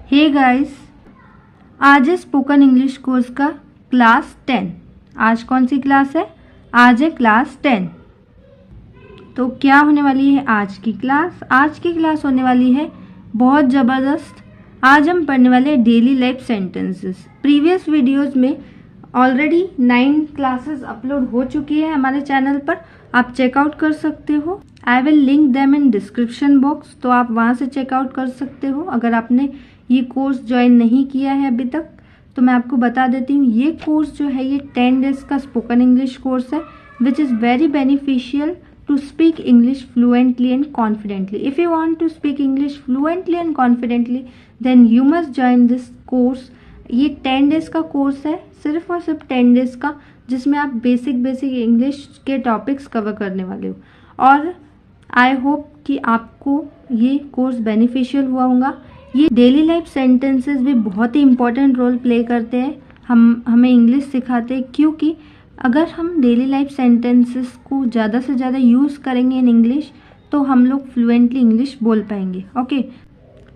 Hey guys, आज है spoken English course का क्लास 10। आज कौन सी क्लास है? आज है क्लास 10। तो क्या होने वाली है आज की क्लास? आज की क्लास होने वाली है बहुत ज़बरदस्त। आज हम पढ़ने वाले हैं daily life sentences. Previous videos में ऑलरेडी 9 क्लासेस अपलोड हो चुकी है हमारे चैनल पर, आप चेकआउट कर सकते हो। I will link them in description box, तो आप वहाँ से चेकआउट कर सकते हो। अगर आपने ये कोर्स ज्वाइन नहीं किया है अभी तक तो मैं आपको बता देती हूँ, ये कोर्स जो है ये 10 डेज का स्पोकन इंग्लिश कोर्स है which is very beneficial to speak English fluently and confidently. If you want to speak English fluently and confidently, then you must join this course. ये 10 डेज का course है, सिर्फ और सिर्फ 10 days का, जिसमें आप बेसिक इंग्लिश के टॉपिक्स कवर करने वाले हो। और आई होप कि आपको ये कोर्स बेनिफिशियल हुआ होगा। ये डेली लाइफ सेंटेंसेस भी बहुत ही इंपॉर्टेंट रोल प्ले करते हैं, हमें इंग्लिश सिखाते हैं, क्योंकि अगर हम डेली लाइफ सेंटेंसेस को ज़्यादा से ज़्यादा यूज़ करेंगे इन इंग्लिश तो हम लोग फ्लुएंटली इंग्लिश बोल पाएंगे। Okay,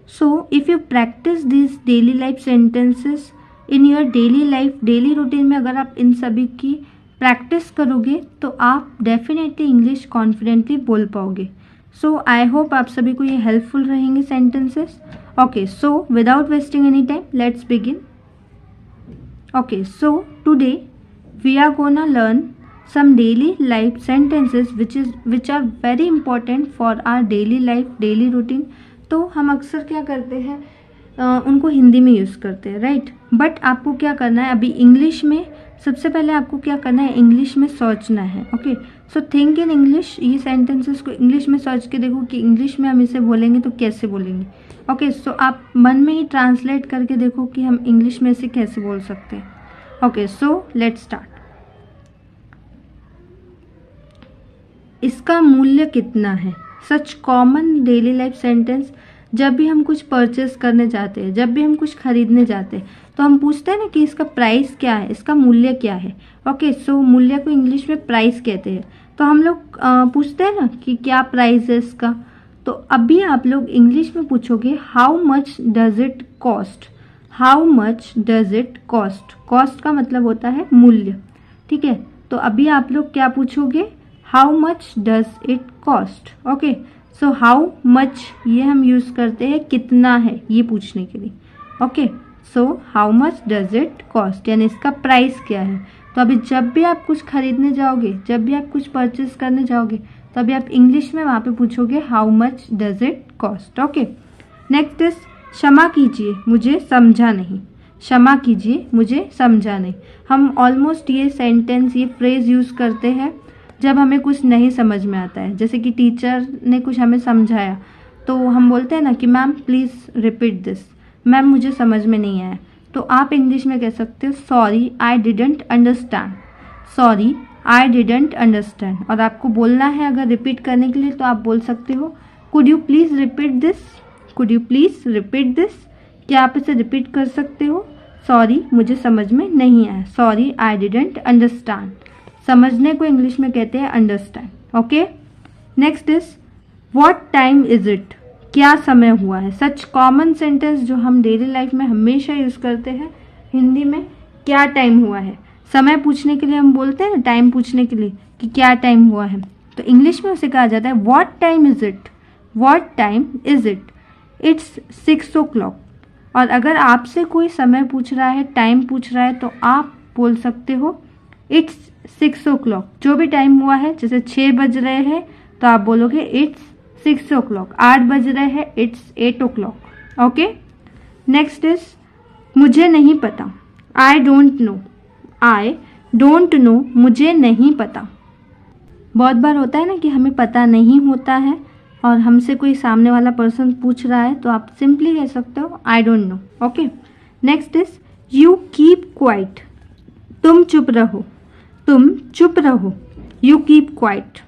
so if you practice this daily life sentences in your daily life, daily routine में अगर आप इन सभी की प्रैक्टिस करोगे तो आप डेफिनेटली इंग्लिश कॉन्फिडेंटली बोल पाओगे। सो आई होप आप सभी को ये हेल्पफुल रहेंगे sentences. Okay, so without wasting any time let's begin. Okay, so today we are gonna learn some daily life sentences which are very important for our daily life, daily routine। तो हम अक्सर क्या करते हैं, उनको हिंदी में use करते हैं, राइट। बट आपको क्या करना है अभी इंग्लिश में, सबसे पहले आपको क्या करना है, इंग्लिश में सोचना है। Okay, so think in English. ये सेंटेंसेस को इंग्लिश में सोच के देखो कि इंग्लिश में हम इसे बोलेंगे तो कैसे बोलेंगे। ओके, सो आप मन में ही ट्रांसलेट करके देखो कि हम इंग्लिश में इसे कैसे बोल सकते हैं। Okay, so let's start. इसका मूल्य कितना है? सच कॉमन डेली लाइफ सेंटेंस। जब भी हम कुछ परचेस करने जाते हैं, जब भी हम कुछ खरीदने जाते हैं तो हम पूछते हैं ना कि इसका प्राइस क्या है, इसका मूल्य क्या है। ओके, सो मूल्य को इंग्लिश में प्राइस कहते हैं। तो हम लोग पूछते हैं ना कि क्या प्राइस है इसका। तो अभी आप लोग इंग्लिश में पूछोगे how much does it cost. How much does it cost. Cost का मतलब होता है मूल्य, ठीक है। तो अभी आप लोग क्या पूछोगे, how much does it cost. Okay, so how much ये हम यूज करते हैं कितना है ये पूछने के लिए। Okay, so how much does it cost यानी इसका प्राइस क्या है। तो अभी जब भी आप कुछ खरीदने जाओगे, जब भी आप कुछ परचेस करने जाओगे तो अभी आप इंग्लिश में वहाँ पे पूछोगे how much does it cost. Okay, next is क्षमा कीजिए मुझे समझा नहीं। क्षमा कीजिए मुझे समझा नहीं। हम ऑलमोस्ट ये सेंटेंस, ये फ्रेज यूज करते हैं जब हमें कुछ नहीं समझ में आता है। जैसे कि टीचर ने कुछ हमें समझाया तो हम बोलते हैं ना कि ma'am please repeat this, ma'am मुझे समझ में नहीं आया। तो आप इंग्लिश में कह सकते हो sorry I didn't understand. Sorry I didn't understand. और आपको बोलना है अगर रिपीट करने के लिए तो आप बोल सकते हो could you please repeat this. Could you please repeat this. क्या आप इसे रिपीट कर सकते हो? सॉरी मुझे समझ में नहीं आया। Sorry I didn't understand. समझने को इंग्लिश में कहते हैं understand. Okay, next is what time is it. क्या समय हुआ है। सच कॉमन सेंटेंस जो हम डेली लाइफ में हमेशा यूज करते हैं हिंदी में। क्या टाइम हुआ है, समय पूछने के लिए हम बोलते हैं ना, टाइम पूछने के लिए कि क्या टाइम हुआ है, तो इंग्लिश में उसे कहा जाता है what time is it. What time is it. It's 6 o'clock। और अगर आपसे कोई समय पूछ रहा है, टाइम पूछ रहा है, तो आप बोल सकते हो इट्स 6 o'clock। जो भी टाइम हुआ है, जैसे 6 बज रहे हैं तो आप बोलोगे इट्स 6 o'clock। 8 बज रहे हैं, it's 8 o'clock। Okay, next is मुझे नहीं पता। I don't know. I don't know, मुझे नहीं पता। बहुत बार होता है ना कि हमें पता नहीं होता है और हमसे कोई सामने वाला पर्सन पूछ रहा है तो आप सिंपली कह सकते हो I don't know. Okay, next is you keep quiet. तुम चुप रहो। तुम चुप रहो। You keep quiet.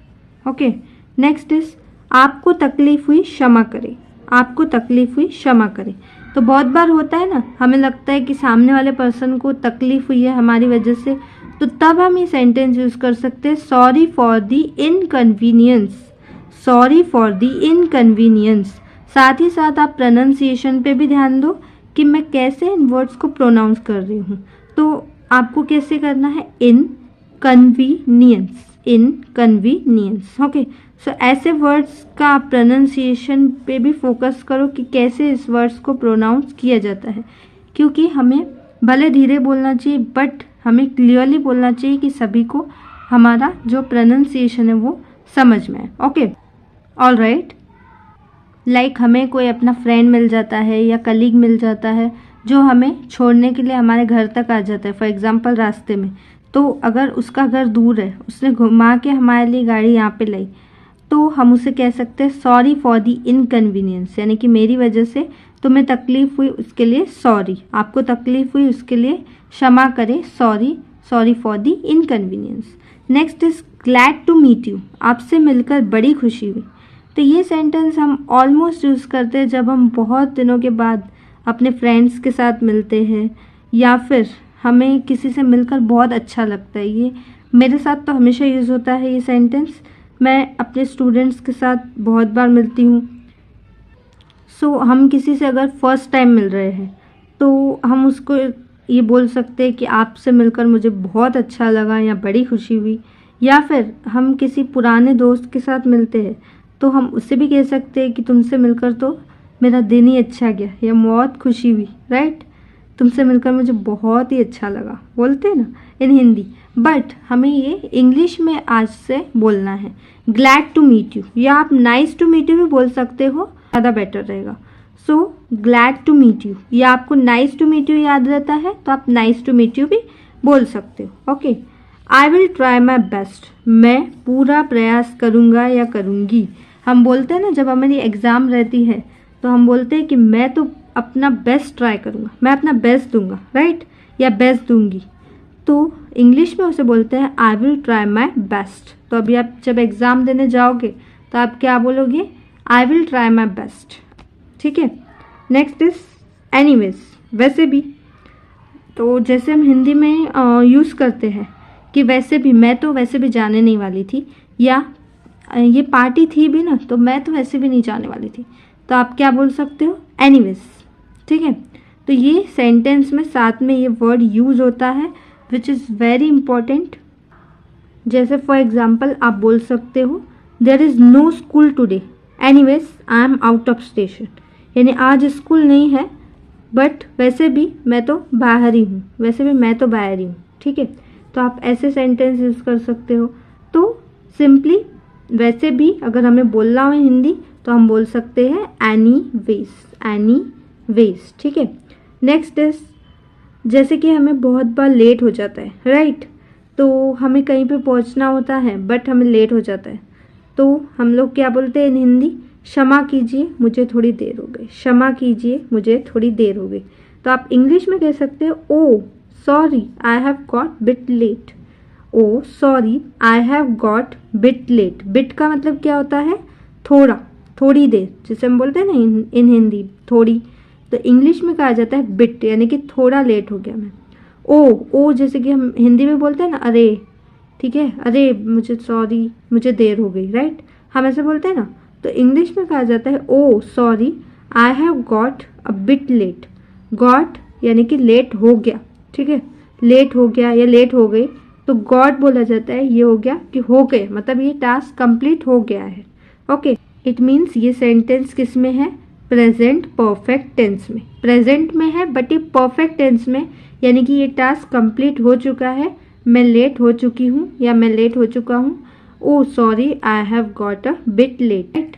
Okay, next is आपको तकलीफ हुई क्षमा करें। आपको तकलीफ हुई क्षमा करें। तो बहुत बार होता है ना, हमें लगता है कि सामने वाले पर्सन को तकलीफ हुई है हमारी वजह से, तो तब हम ये सेंटेंस यूज कर सकते हैं sorry for the inconvenience. Sorry for the inconvenience. साथ ही साथ आप प्रोनाउंसिएशन पे भी ध्यान दो कि मैं कैसे इन वर्ड्स को प्रोनाउंस कर रही हूँ। तो आपको कैसे करना है, इनकन्वीनियंस। ओके, सो ऐसे वर्ड्स का आप प्रोनाउंसिएशन पे भी फोकस करो कि कैसे इस वर्ड्स को प्रोनाउंस किया जाता है, क्योंकि हमें भले धीरे बोलना चाहिए बट हमें क्लियरली बोलना चाहिए कि सभी को हमारा जो प्रोनाउंसिएशन है वो समझ में आए। Okay, all right. लाइक हमें कोई अपना फ्रेंड मिल जाता है या कलीग मिल जाता है जो हमें छोड़ने के लिए हमारे घर तक आ जाता है, फॉर एग्जांपल रास्ते में। तो अगर उसका घर दूर है, उसने घुमा के हमारे लिए गाड़ी यहाँ पे लाई, तो हम उसे कह सकते हैं सॉरी फॉर दी इनकन्वीनियंस, यानी कि मेरी वजह से तुम्हें तकलीफ़ हुई उसके लिए सॉरी, आपको तकलीफ़ हुई उसके लिए क्षमा करें, sorry for the inconvenience. Next is glad to meet you, आपसे मिलकर बड़ी खुशी हुई। तो ये सेंटेंस हम ऑलमोस्ट यूज़ करते हैं जब हम बहुत दिनों के बाद अपने फ्रेंड्स के साथ मिलते हैं या फिर हमें किसी से मिलकर बहुत अच्छा लगता है। ये मेरे साथ तो हमेशा यूज़ होता है ये सेंटेंस, मैं अपने स्टूडेंट्स के साथ बहुत बार मिलती हूँ। सो हम किसी से अगर फर्स्ट टाइम मिल रहे हैं तो हम उसको ये बोल सकते हैं कि आपसे मिलकर मुझे बहुत अच्छा लगा या बड़ी खुशी हुई। या फिर हम किसी पुराने दोस्त के साथ मिलते हैं तो हम उससे भी कह सकते हैं कि तुमसे मिलकर तो मेरा दिन ही अच्छा गया या बहुत खुशी हुई, राइट। तुमसे मिलकर मुझे बहुत ही अच्छा लगा, बोलते हैं ना इन हिंदी। बट हमें ये इंग्लिश में आज से बोलना है, ग्लैड टू मीट यू, या आप नाइस टू मीट यू भी बोल सकते हो, ज़्यादा बेटर रहेगा। So glad to meet you, या आपको नाइस टू मीट यू याद रहता है तो आप नाइस टू मीट यू भी बोल सकते हो। Okay, I will try my best, मैं पूरा प्रयास करूँगा या करूँगी। हम बोलते हैं ना जब हमारी एग्ज़ाम रहती है तो हम बोलते हैं कि मैं तो अपना बेस्ट ट्राई करूँगा, मैं अपना बेस्ट दूंगा, राइट, या बेस्ट दूंगी। तो इंग्लिश में उसे बोलते हैं I will try my best. तो अभी आप जब एग्ज़ाम देने जाओगे तो आप क्या बोलोगे, I will try my best, ठीक है। नेक्स्ट इज एनीवेज, वैसे भी। तो जैसे हम हिंदी में यूज़ करते हैं कि वैसे भी, मैं तो वैसे भी जाने नहीं वाली थी, या ये पार्टी थी भी ना तो मैं तो वैसे भी नहीं जाने वाली थी, तो आप क्या बोल सकते हो, एनीवेज, ठीक है। तो ये सेंटेंस में साथ में ये वर्ड यूज़ होता है विच इज़ वेरी इंपॉर्टेंट। जैसे फॉर एग्जाम्पल आप बोल सकते हो there is no school today, anyways I am out of station, यानी आज स्कूल नहीं है बट वैसे भी मैं तो बाहर ही हूँ, वैसे भी मैं तो बाहर ही हूँ, ठीक है। तो आप ऐसे सेंटेंस यूज़ कर सकते हो। तो सिंपली वैसे भी अगर हमें बोलना हो हिंदी तो हम बोल सकते हैं एनीवेज, ठीक है। नेक्स्ट इज, जैसे कि हमें बहुत बार लेट हो जाता है, राइट, तो हमें कहीं पे पहुंचना होता है बट हमें लेट हो जाता है, तो हम लोग क्या बोलते हैं इन हिंदी, क्षमा कीजिए मुझे थोड़ी देर हो गई, क्षमा कीजिए मुझे थोड़ी देर हो गई। तो आप इंग्लिश में कह सकते हो oh sorry I have got bit late, oh sorry I have got bit late. Bit का मतलब क्या होता है, थोड़ा, थोड़ी देर, जैसे हम बोलते हैं ना इन हिंदी थोड़ी, तो इंग्लिश में कहा जाता है बिट, यानी कि थोड़ा लेट हो गया मैं। ओ जैसे कि हम हिंदी में बोलते हैं ना अरे, ठीक है, अरे मुझे सॉरी मुझे देर हो गई, राइट, हम ऐसे बोलते हैं ना। तो इंग्लिश में कहा जाता है oh sorry I have got a bit late, got यानी कि लेट हो गया, ठीक है, लेट हो गया या लेट हो गई, तो गॉट बोला जाता है, ये हो गया कि हो गए, मतलब ये टास्क कंप्लीट हो गया है। ओके, इट मीन्स ये सेंटेंस किस में है, प्रेजेंट परफेक्ट टेंस में, प्रेजेंट में है बट ये परफेक्ट टेंस में, यानी कि ये टास्क कंप्लीट हो चुका है, मैं लेट हो चुकी हूँ या मैं लेट हो चुका हूँ। Oh sorry I have got a bit late.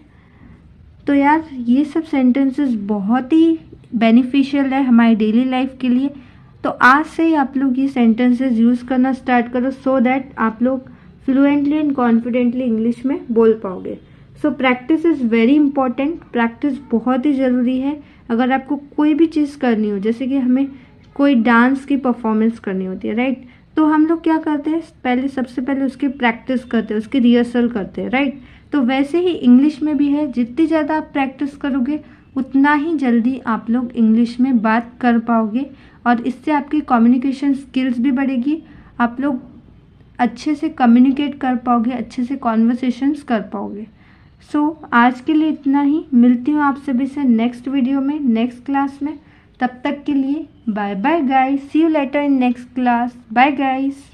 तो यार ये सब सेंटेंसेस बहुत ही बेनिफिशियल है हमारी डेली लाइफ के लिए। तो आज से ही आप लोग ये सेंटेंसेस यूज़ करना स्टार्ट करो सो दैट आप लोग फ्लुएंटली एंड कॉन्फिडेंटली इंग्लिश में बोल पाओगे। So practice is very important, practice बहुत ही ज़रूरी है। अगर आपको कोई भी चीज़ करनी हो, जैसे कि हमें कोई डांस की परफॉर्मेंस करनी होती है, राइट, तो हम लोग क्या करते हैं, सबसे पहले उसकी प्रैक्टिस करते हैं, उसकी रिहर्सल करते हैं, राइट। तो वैसे ही इंग्लिश में भी है, जितनी ज़्यादा आप प्रैक्टिस करोगे उतना ही जल्दी आप लोग इंग्लिश में बात कर पाओगे और इससे आपकी कम्युनिकेशन स्किल्स भी बढ़ेगी, आप लोग अच्छे से कम्युनिकेट कर पाओगे, अच्छे से कॉन्वर्सेशंस कर पाओगे। सो आज के लिए इतना ही, मिलती हूँ आप सभी से नेक्स्ट वीडियो में, नेक्स्ट क्लास में। तब तक के लिए bye bye guys, see you later in next class, bye guys.